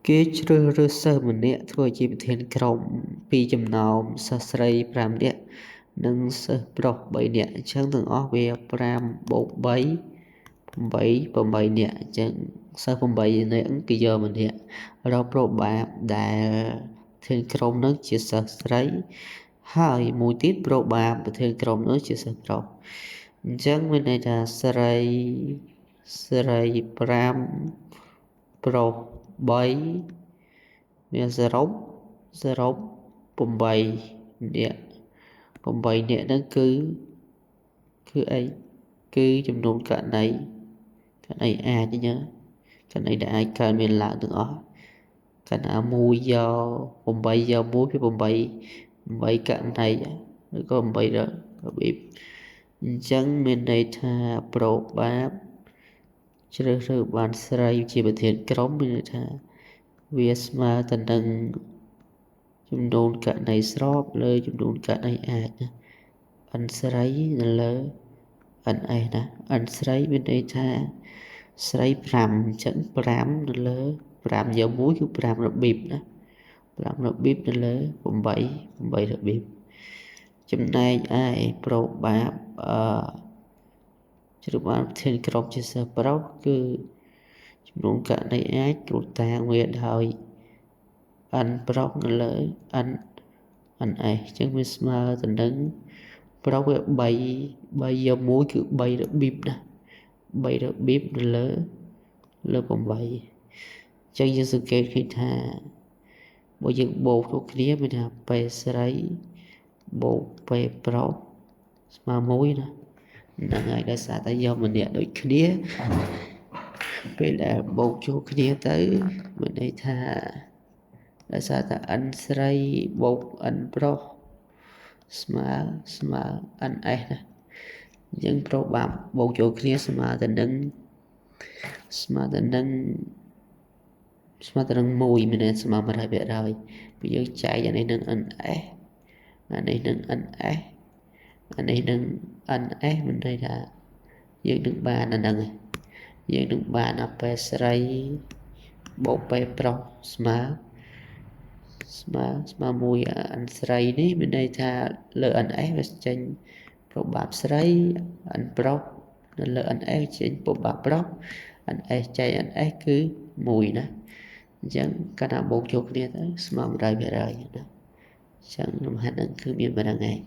គេជ្រើសរើសសិស្សម្នាក់ធ្វើជាប្រធានក្រុមពីចំណោមសិស្សស្រី5នាក់និងសិស្សប្រុស3នាក់អញ្ចឹងទាំងអស់វា5 + 3 8នាក់អញ្ចឹងសិស្ស8នាក់គេយកម្នាក់រកប្រូបាបដែលប្រធានក្រុមនោះជាសិស្សស្រីហើយមួយទៀតប្រូបាបប្រធានក្រុមនោះជាសិស្សប្រុសអញ្ចឹងមានន័យថាស្រី5ប្រុស3មានសរុប8នាក់ហ្នឹងគឺអីគឺចំនួនករណីអាចញ៉ាករណីដែលអាចកើតមានឡើងទាំងអស់កាលណា1យក8យក1គឺ8ករណីឬក៏8របៀបអញ្ចឹងមានន័យថាប្រូបាបជ្រើសរើសបានស្រីជាប្រធានក្រុមមានន័យថាវាស្មើទៅនឹងចំនួនករណីស្របលើចំនួនករណីអាចណាnស្រីនៅលើ n s ណា nស្រីមានន័យថាស្រី5អញ្ចឹង5នៅលើ5យក1គឺ5របៀបណា5របៀបនៅលើ8របៀបចំណែកឯប្រូបាបជ្រើសបានប្រធានក្រុមជាសិស្សប្រុសគឺចំនួនករណីអាចត្រួតតាងវាដោយ n ប្រុសនៅលើ n s អញ្ចឹងវាស្មើទៅនឹងប្រុសវា3យក1គឺ3របៀបណា3របៀបនៅលើ8អញ្ចឹងយើងសង្កេតឃើញថាបើយើងបូកចូលគ្នាមានថាពេលស្រីបូកពេលប្រុសស្មើ1ណាហ្នឹងហើយដោយសារតែយកម្នាក់ដូចគ្នាពេលដែលបូកចូលគ្នាទៅមានន័យថាដោយសារតែ n ស្រីបូក n ប្រុសស្មើ n s ណាអញ្ចឹងប្រុសបាបបូកចូលគ្នាស្មើទៅនឹង1មានន័យស្មើ100%ពីយើងចែកអានេះនឹង ns អានេះនឹង ns អានេះនឹង ns មានន័យថាយើងនឹងបានអាហ្នឹងយើងនឹងបានអាពេលស្រីបូកពេលប្រុសស្មើ1 n ស្រីនេះមានន័យថាលើ ns វាចេញប្រូបាបស្រី n ប្រុសនៅលើ ns ចេញប្រូបាបប្រុស ns ចែក ns គឺ1ណាអញ្ចឹងកាលណាបូកចូលគ្នាទៅស្មើ100%ណាអញ្ចឹងលំហាត់ហ្នឹងគឺមានប៉ុណ្្នឹងឯង